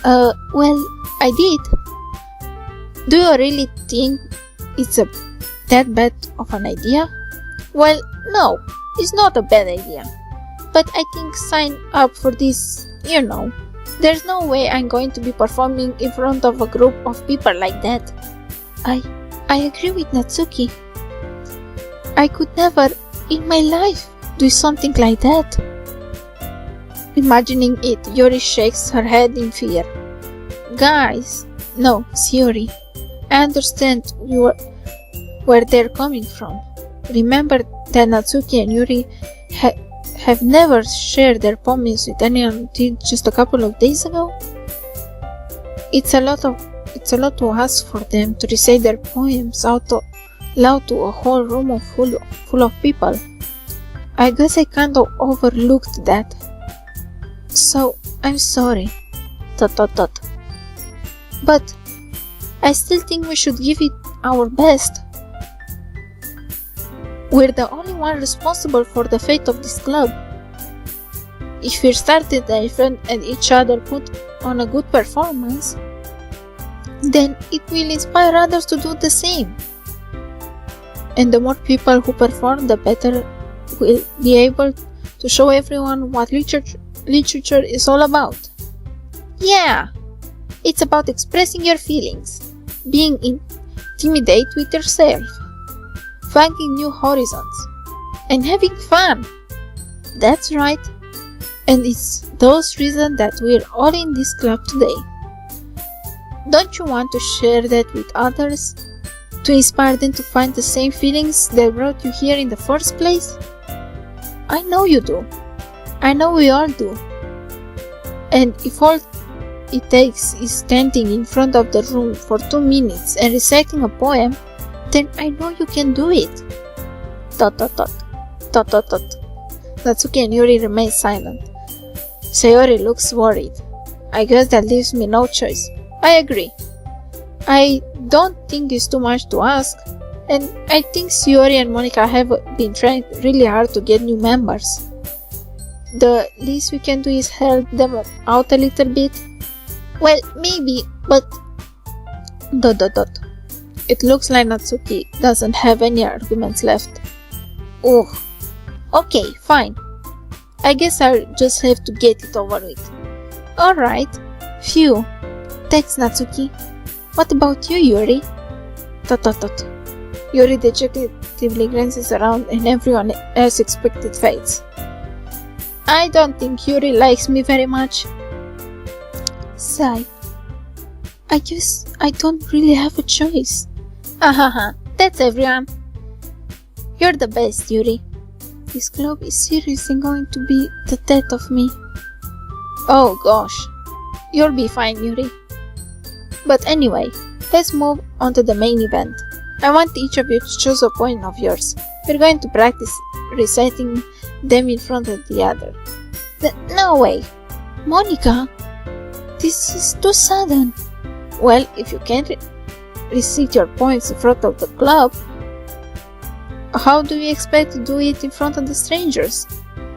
Well, I did. Do you really think it's that bad of an idea? Well, no, it's not a bad idea. But I think sign up for this, you know. There's no way I'm going to be performing in front of a group of people like that. I agree with Natsuki. I could never, in my life, do something like that. Imagining it, Yuri shakes her head in fear. Guys, no, Sayori, I understand where they're coming from. Remember that Natsuki and Yuri have never shared their poems with anyone until just a couple of days ago? It's a lot to ask for them to recite their poems out loud to a whole room full of people. I guess I kind of overlooked that. So, I'm sorry. ... But I still think we should give it our best. We're the only one responsible for the fate of this club. If we started different and each other put on a good performance, then it will inspire others to do the same. And the more people who perform, the better we'll be able to show everyone what literature is all about. Yeah, it's about expressing your feelings, being intimate with yourself, finding new horizons, and having fun. That's right. And it's those reasons that we're all in this club today. Don't you want to share that with others? To inspire them to find the same feelings that brought you here in the first place? I know you do. I know we all do. And if all it takes is standing in front of the room for 2 minutes and reciting a poem, then I know you can do it. ... Natsuki and Yuri remain silent. Sayori looks worried. I guess that leaves me no choice. I agree. I don't think it's too much to ask, and I think Sayori and Monica have been trying really hard to get new members. The least we can do is help them out a little bit. Well, maybe, but... ... It looks like Natsuki doesn't have any arguments left. Ugh. Okay, fine. I guess I'll just have to get it over with. Alright. Phew. Thanks, Natsuki. What about you, Yuri? ... Yuri dejectedly glances around and everyone else expected fades. I don't think Yuri likes me very much. Sigh. I guess I don't really have a choice. Ahaha, that's everyone. You're the best, Yuri. This club is seriously going to be the death of me. Oh gosh. You'll be fine, Yuri. But anyway, let's move on to the main event. I want each of you to choose a poem of yours. We're going to practice reciting them in front of the other. No way! Monica! This is too sudden. Well, if you can't recite your poems in front of the club, how do you expect to do it in front of the strangers?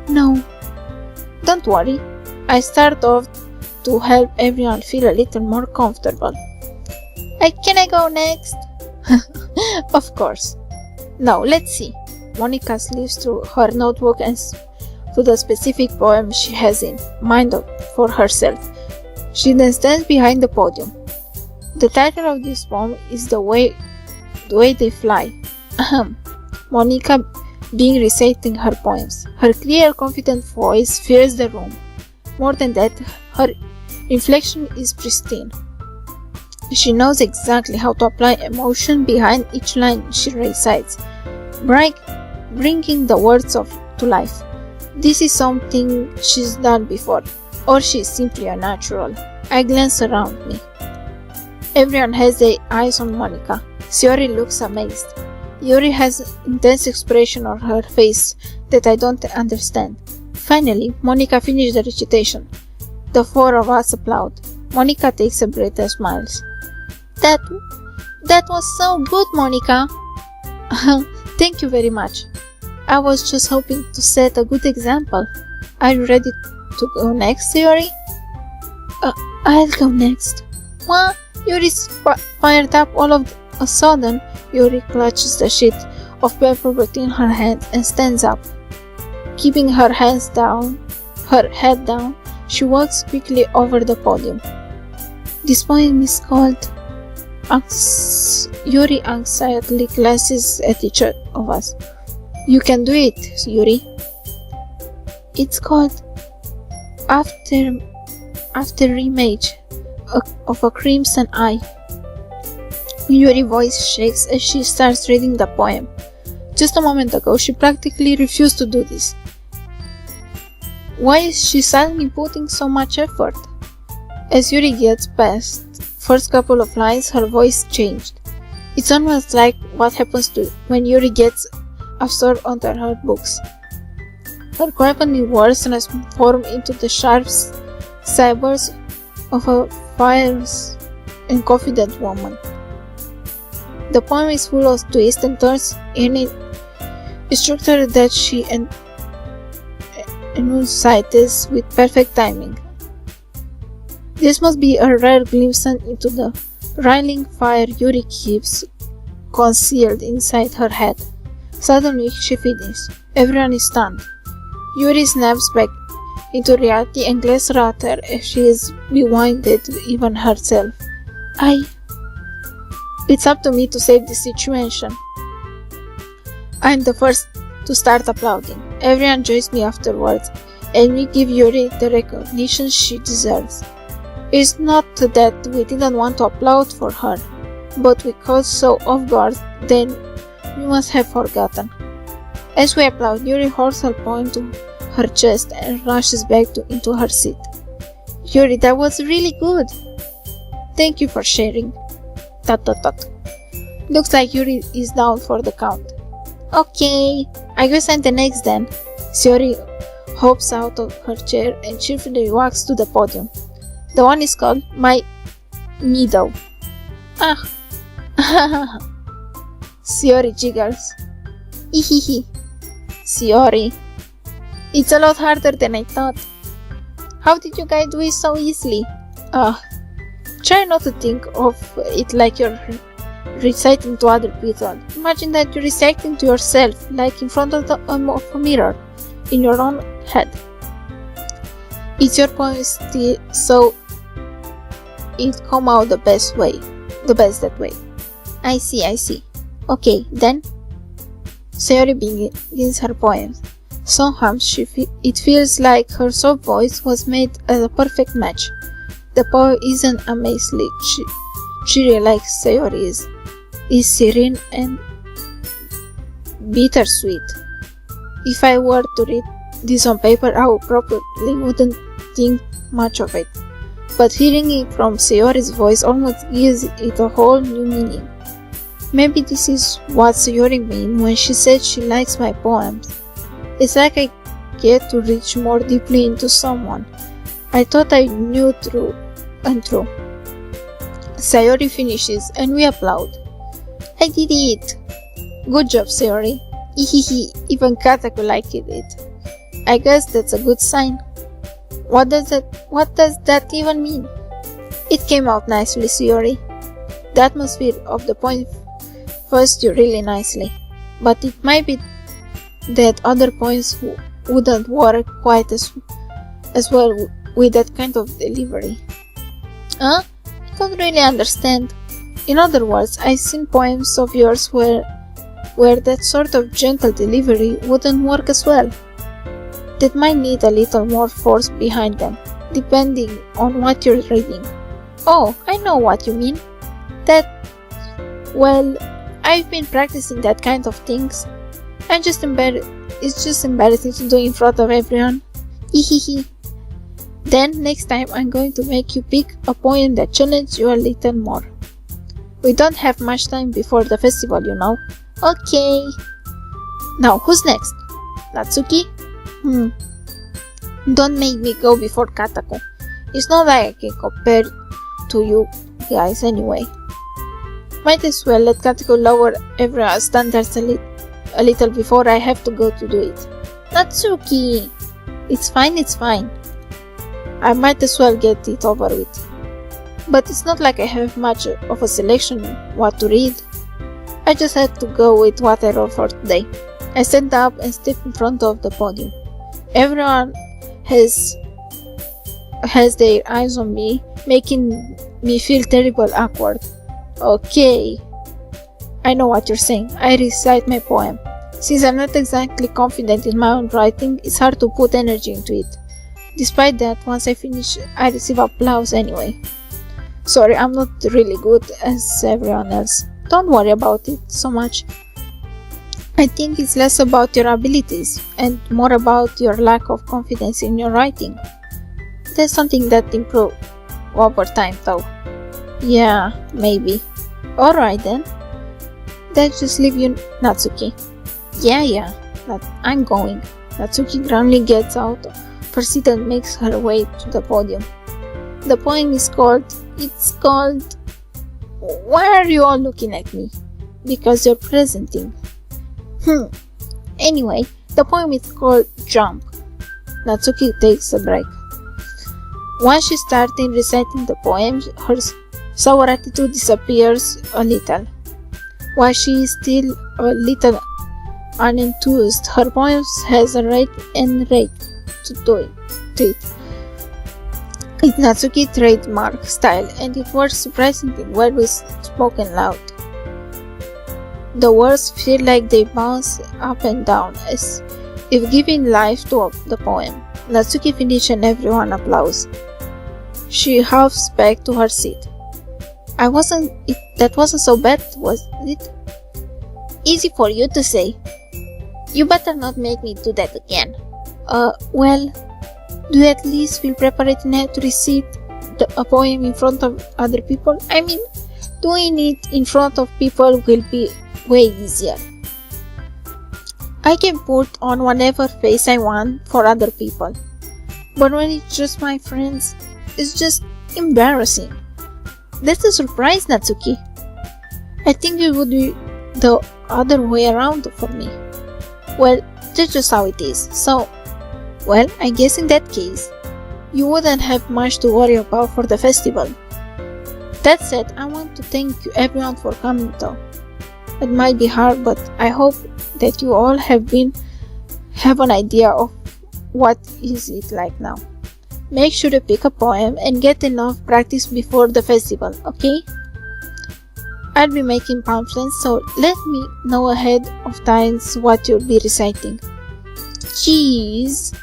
No. Don't worry. I start off to help everyone feel a little more comfortable. Can I go next? Of course. Now, let's see. Monica leaves through her notebook and to the specific poem she has in mind for herself. She then stands behind the podium. The title of this poem is The Way They Fly. Monica being reciting her poems. Her clear, confident voice fills the room. More than that, her inflection is pristine. She knows exactly how to apply emotion behind each line she recites, bringing the words to life. This is something she's done before, or she's simply a natural. I glance around me. Everyone has their eyes on Monica. Sayori looks amazed. Yuri has intense expression on her face that I don't understand. Finally, Monica finished the recitation. The four of us applaud. Monica takes a breath and smiles. That was so good, Monica. Thank you very much. I was just hoping to set a good example. Are you ready to go next, Yuri? I'll go next. What? Yuri's fired up all of a sudden. Yuri clutches the sheet of paper between her hands and stands up. Keeping her head down, she walks quickly over the podium. This poem is called... Yuri anxiously glances at each of us. You can do it, Yuri. It's called Afterimage of a Crimson Eye. Yuri's voice shakes as she starts reading the poem. Just a moment ago, she practically refused to do this. Why is she suddenly putting so much effort? As Yuri gets past first couple of lines, her voice changed. It's almost like what happens when Yuri gets absorbed onto her books. Her quavery words transform into the sharp sabers of a fierce and confident woman. The poem is full of twists and turns in a structure that she enunciates with perfect timing. This must be a rare glimpse into the riling fire Yuri keeps concealed inside her head. Suddenly she finishes. Everyone is stunned. Yuri snaps back into reality and glares at her as she is bewildered even herself. It's up to me to save the situation. I'm the first to start applauding. Everyone joins me afterwards, and we give Yuri the recognition she deserves. It's not that we didn't want to applaud for her, but we caught so off guard, then we must have forgotten. As we applaud, Yuri holds her poem to her chest and rushes back into her seat. Yuri, that was really good. Thank you for sharing. ... Looks like Yuri is down for the count. Okay, I guess I'm the next then. Yuri hops out of her chair and cheerfully walks to the podium. The one is called My Meadow. Shiori jiggles. Hihihi. Shiori. It's a lot harder than I thought. How did you guys do it so easily? Try not to think of it like you're reciting to other people. Imagine that you're reciting to yourself, like in front of a mirror, in your own head. It's your poem so it come out the best that way. I see. Okay, then Sayori begins her poem. Somehow it feels like her soft voice was made as a perfect match. The poem isn't amazingly cheery like Sayori is. It's serene and bittersweet. If I were to read this on paper, I probably wouldn't think much of it. But hearing it from Sayori's voice almost gives it a whole new meaning. Maybe this is what Sayori means when she said she likes my poems. It's like I get to reach more deeply into someone I thought I knew through and through. Sayori finishes and we applaud. I did it! Good job, Sayori. Hihihi, even Katako liked it. I guess that's a good sign. What does that even mean? It came out nicely, Sayori. The atmosphere of the poem fuzzed you really nicely, but it might be that other poems wouldn't work quite as well with that kind of delivery. I don't really understand. In other words, I've seen poems of yours where that sort of gentle delivery wouldn't work as well. That might need a little more force behind them, depending on what you're reading. Oh, I know what you mean. I've been practicing that kind of things. It's just embarrassing to do in front of everyone. Hihihi. Then next time I'm going to make you pick a poem that challenges you a little more. We don't have much time before the festival, you know. Okay. Now, who's next? Natsuki? Don't make me go before Katako. It's not like I can compare to you guys anyway. Might as well let Katako lower everyone's standards a little before I have to go to do it. Natsuki! It's fine. I might as well get it over with. But it's not like I have much of a selection what to read. I just had to go with what I wrote for today. I stand up and step in front of the podium. Everyone has their eyes on me, making me feel terrible awkward. Okay, I know what you're saying. I recite my poem. Since I'm not exactly confident in my own writing, it's hard to put energy into it. Despite that, once I finish, I receive applause anyway. Sorry, I'm not really good as everyone else. Don't worry about it so much. I think it's less about your abilities and more about your lack of confidence in your writing. There's something that improves over time though. Yeah, maybe. Alright then. Let's just leave you, Natsuki. Yeah, I'm going. Natsuki grandly gets out of her seat and makes her way to the podium. The poem is called... Why are you all looking at me? Because you're presenting. Anyway, the poem is called Jump. Natsuki takes a break. Once she starts reciting the poem, her sour attitude disappears a little. While she is still a little unenthused, her poem has a rate to it. It's Natsuki's trademark style, and it works surprisingly well with spoken loud. The words feel like they bounce up and down, as if giving life to the poem. Natsuki finishes and everyone applauds. She huffs back to her seat. That wasn't so bad, was it? Easy for you to say. You better not make me do that again. Well, do you at least feel prepared enough to recite a poem in front of other people? I mean, doing it in front of people will be way easier. I can put on whatever face I want for other people. But when it's just my friends, it's just embarrassing. That's a surprise, Natsuki. I think it would be the other way around for me. Well, that's just how it is. So, well, I guess in that case, you wouldn't have much to worry about for the festival. That said, I want to thank you everyone for coming though. It might be hard, but I hope that you all have an idea of what is it like now. Make sure to pick a poem and get enough practice before the festival, okay? I'll be making pamphlets, so let me know ahead of time what you'll be reciting. Jeez,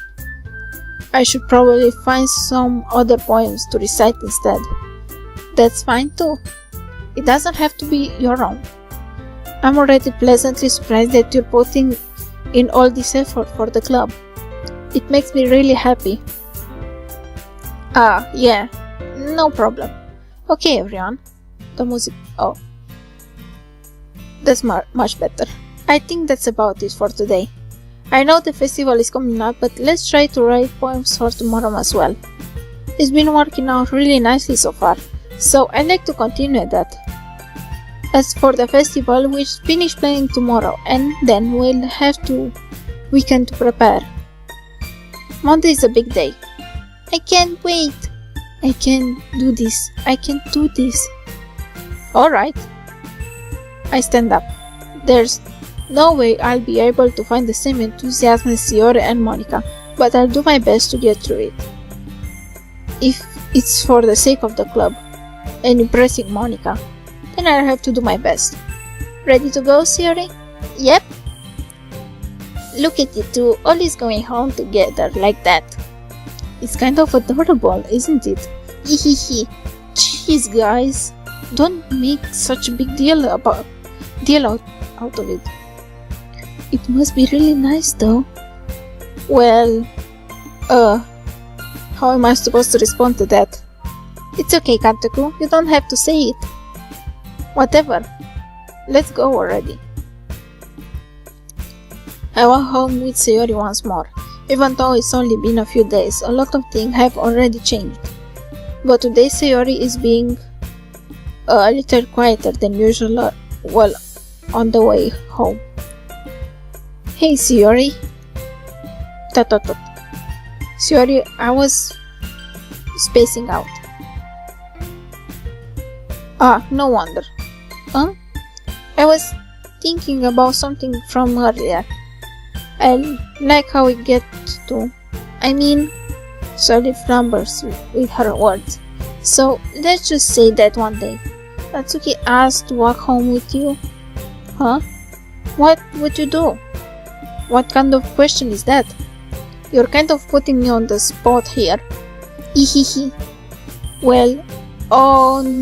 I should probably find some other poems to recite instead. That's fine too. It doesn't have to be your own. I'm already pleasantly surprised that you're putting in all this effort for the club. It makes me really happy. Yeah, no problem. Okay, everyone. The music. Oh, that's much better. I think that's about it for today. I know the festival is coming up, but let's try to write poems for tomorrow as well. It's been working out really nicely so far, so I'd like to continue that. As for the festival, we'll finish planning tomorrow, and then we'll have a weekend to prepare. Monday is a big day. I can't wait. I can do this. Alright. I stand up. There's no way I'll be able to find the same enthusiasm as Siore and Monica, but I'll do my best to get through it. If it's for the sake of the club and impressing Monica, then I'll have to do my best. Ready to go, Siore? Yep. Look at you two, always going home together like that. It's kind of adorable, isn't it? Hehehe. Jeez, guys. Don't make such a big deal out of it. It must be really nice though. Well, how am I supposed to respond to that? It's okay, Kantaku, you don't have to say it. Whatever. Let's go already. I walk home with Sayori once more. Even though it's only been a few days, a lot of things have already changed. But today Sayori is being a little quieter than usual while on the way home. Hey Sayori. Tot. Sayori, I was spacing out. Ah, no wonder. I was thinking about something from earlier. I like how we get to, solid numbers with her words. So let's just say that one day Natsuki asked to walk home with you. Huh? What would you do? What kind of question is that? You're kind of putting me on the spot here. Hihihi. Well,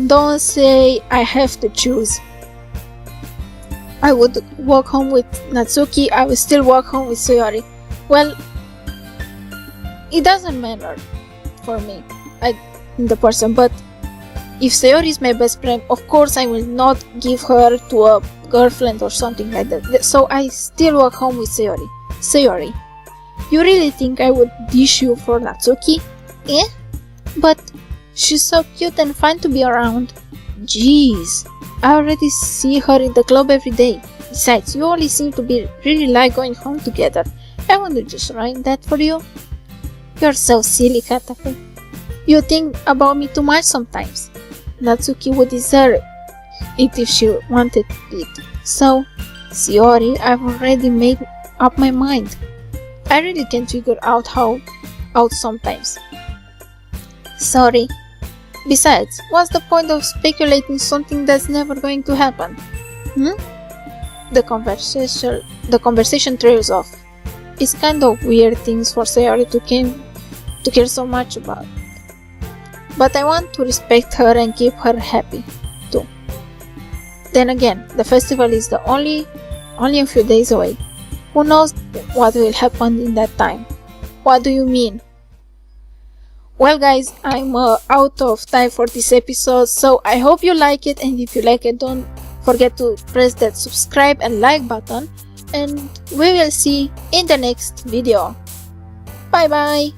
don't say I have to choose. I would walk home with Natsuki, I would still walk home with Sayori. Well, it doesn't matter for me, the person, but if Sayori is my best friend, of course I will not give her to a girlfriend or something like that. So I still walk home with Sayori. Sayori, you really think I would dish you for Natsuki? But she's so cute and fun to be around. Jeez, I already see her in the club every day. Besides, you only seem to be really like going home together. I want to just write that for you. You're so silly, Kataku. You think about me too much sometimes. Natsuki would deserve it if she wanted it. So, Sayori, I've already made up my mind. I really can't figure out sometimes. Sorry. Besides, what's the point of speculating something that's never going to happen? The conversation trails off. It's kind of weird things for Sayori to care so much about. But I want to respect her and keep her happy, too. Then again, the festival is only a few days away. Who knows what will happen in that time? What do you mean? Well guys, I'm out of time for this episode, so I hope you like it, and if you like it, don't forget to press that subscribe and like button, and we will see in the next video. Bye bye!